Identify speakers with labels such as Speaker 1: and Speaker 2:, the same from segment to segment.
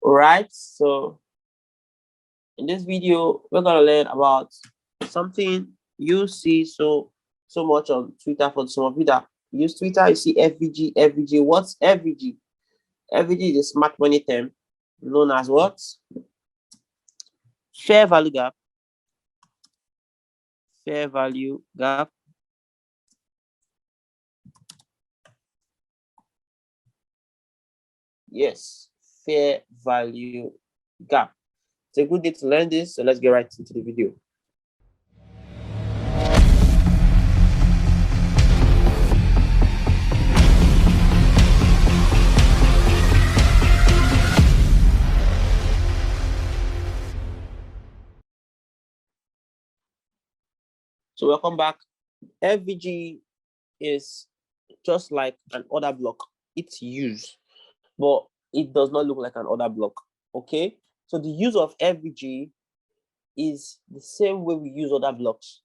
Speaker 1: All right, so in this video, we're gonna learn about something you see so much on Twitter. For some of you that use Twitter, you see FVG, FVG. What's FVG? FVG is a smart money term known as what? Fair value gap. Fair value gap. Yes, fair value gap. It's a good day to learn this, so let's get right into the video. So welcome back. FVG is just like an order block. It's used, but it does not look like an order block. Okay, so the use of FVG is the same way we use other blocks,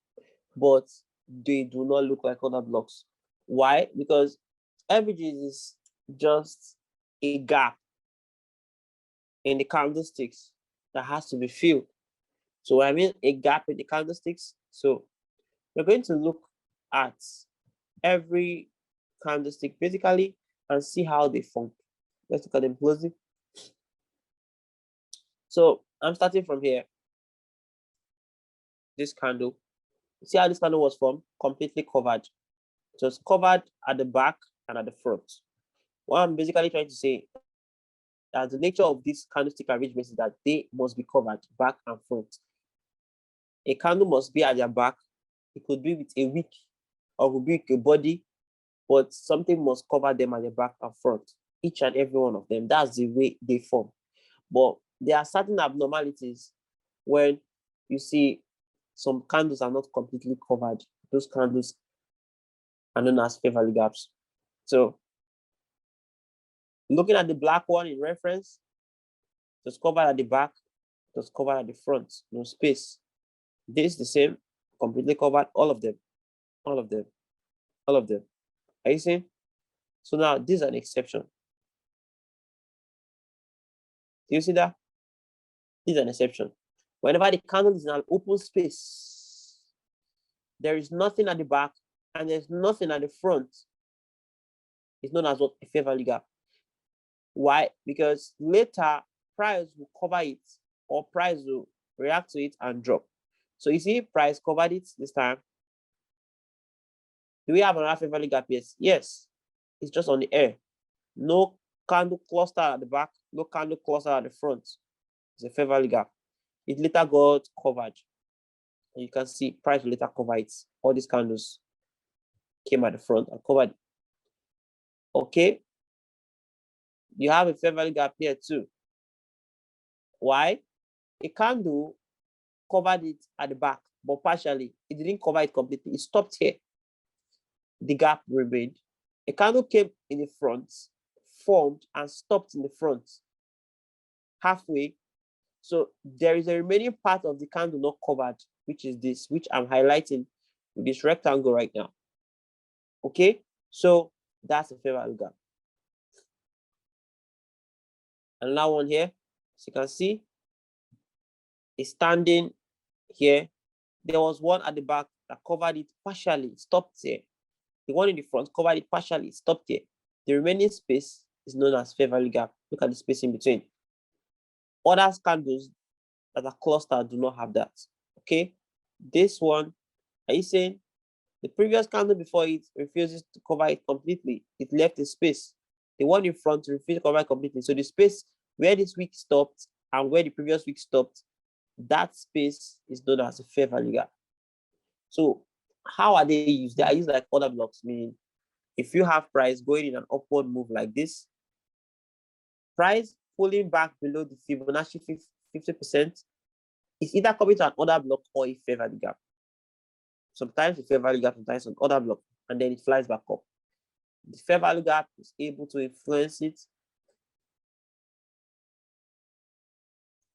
Speaker 1: but they do not look like other blocks. Why? Because FVG is just a gap in the candlesticks that has to be filled. So I mean a gap in the candlesticks. So we're going to look at every candlestick basically and see how they form. Let's look at them closely. So I'm starting from here. This candle. See how this candle was formed? Completely covered. It was covered at the back and at the front. What I'm basically trying to say that the nature of this candlestick arrangement is that they must be covered back and front. A candle must be at their back. It could be with a wick or could be with a body, but something must cover them at the back and front. Each and every one of them. That's the way they form. But there are certain abnormalities when you see some candles are not completely covered. Those candles are known as fair value gaps. So looking at the black one in reference, it was covered at the back, it was covered at the front, no space. This is the same, completely covered, all of them, all of them, all of them. Are you seeing? So now this is an exception. Do you see that? This is an exception. Whenever the candle is in an open space, there is nothing at the back and there's nothing at the front. It's known as what? A fair value gap. Why? Because later price will cover it or price will react to it and drop. So you see price covered it this time. Do we have another fair value gap? Yes. Yes. It's just on the air. No candle cluster at the back, no candle cluster at the front. It's a fair value gap. It later got covered. And you can see price will later cover it. All these candles came at the front and covered it. Okay. You have a fair value gap here too. Why? A candle covered it at the back, but partially. It didn't cover it completely. It stopped here. The gap remained. A candle came in the front, formed and stopped in the front, halfway. So there is a remaining part of the candle not covered, which is this, which I'm highlighting with this rectangle right now. Okay, so that's a fair value gap. Another one here, as you can see, is standing here. There was one at the back that covered it partially, stopped here. The one in the front covered it partially, stopped here. The remaining space is known as fair value gap. Look at the space in between. Other candles that are clustered do not have that. Okay, this one, are you saying the previous candle before it refuses to cover it completely? It left a space. The one in front refuses to cover it completely. So the space where this wick stopped and where the previous wick stopped, that space is known as a fair value gap. So how are they used? They are used like other blocks, meaning if you have price going in an upward move like this, price pulling back below the Fibonacci 50%, is either coming to an order block or a fair value gap. Sometimes a fair value gap, sometimes an order block, and then it flies back up. The fair value gap is able to influence it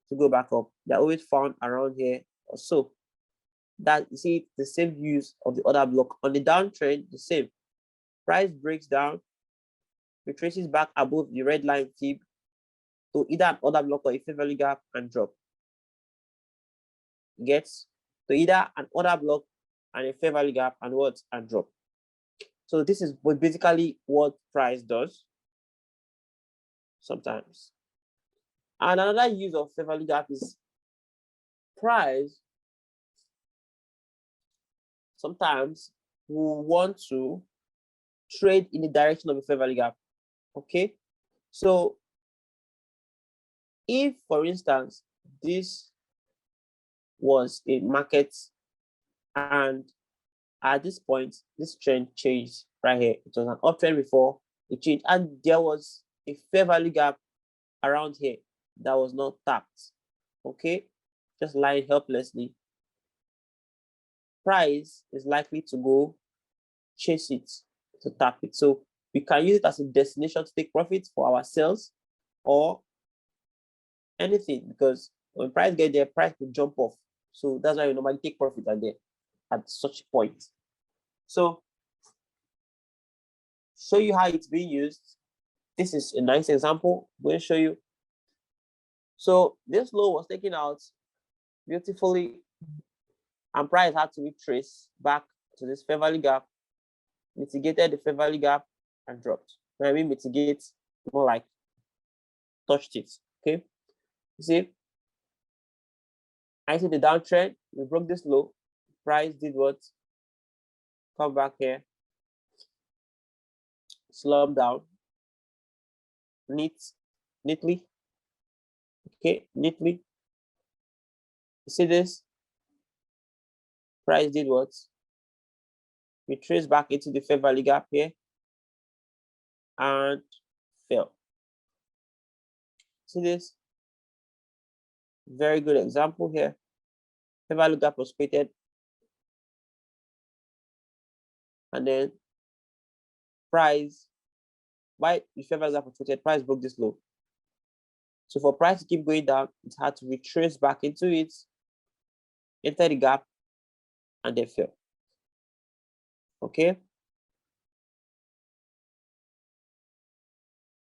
Speaker 1: to go back up. They're always found around here or so. That you see the same use of the order block. On the downtrend, the same. Price breaks down, retraces back above the red line fib, to either an order block or a fair value gap and drop. Gets to either an order block and a fair value gap and what and drop. So this is basically what price does sometimes. And another use of fair value gap is price. Sometimes we want to trade in the direction of a fair value gap. Okay, so if, for instance, this was a market and at this point, this trend changed right here. It was an uptrend before it changed, and there was a fair value gap around here that was not tapped. Okay, just lying helplessly. Price is likely to go chase it to tap it. So we can use it as a destination to take profits for ourselves or anything, because when price get there, price will jump off. So that's why we normally take profit at such a point. So show you how it's being used. This is a nice example. I'm going to show you. So this low was taken out beautifully, and price had to retrace back to this fair value gap, mitigated the fair value gap, and dropped. When I mean mitigate, more like touched it. Okay, you see, I see the downtrend. We broke this low. Price did what? Come back here, slump down, neatly. Okay, neatly. You see this? Price did what? We trace back into the fair value gap here and fell. See this? Very good example here. Fair value gap was created, and then price, why the fair value gap was created, price broke this low. So for price to keep going down, it had to retrace back into it, enter the gap, and then fell. Okay.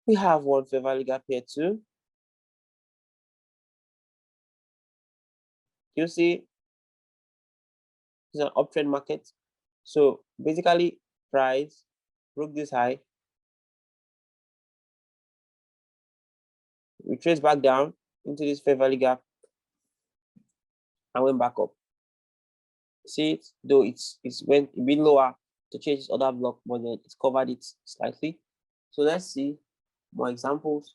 Speaker 1: We have one fair value gap here too. You see, it's an uptrend market. So basically, price broke this high, we trace back down into this fair value gap, and went back up. See it, though it's went a bit lower to change this other block, but then it's covered it slightly. So let's see more examples.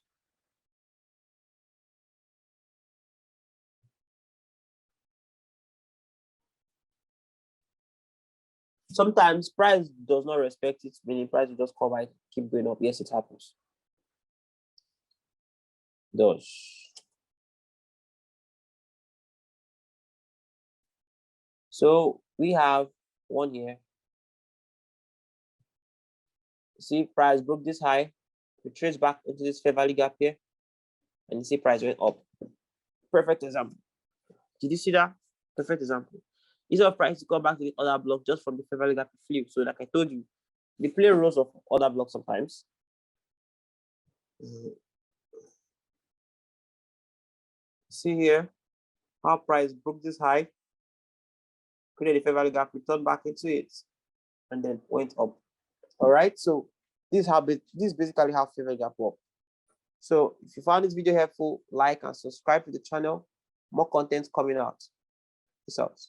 Speaker 1: Sometimes price does not respect it, meaning price will just cover it, keep going up. Yes, it happens. It does. So we have one here. See, price broke this high, we trace back into this fair value gap here, and you see price went up. Perfect example. Did you see that? Perfect example. Instead of price to come back to the other block just from the fair value gap to flip. So like I told you, they play roles of other blocks sometimes. See here how price broke this high, created a fair value gap, returned back into it, and then went up. All right, so this is basically how fair value gap works. So if you found this video helpful, like and subscribe to the channel. More content coming out. Peace out.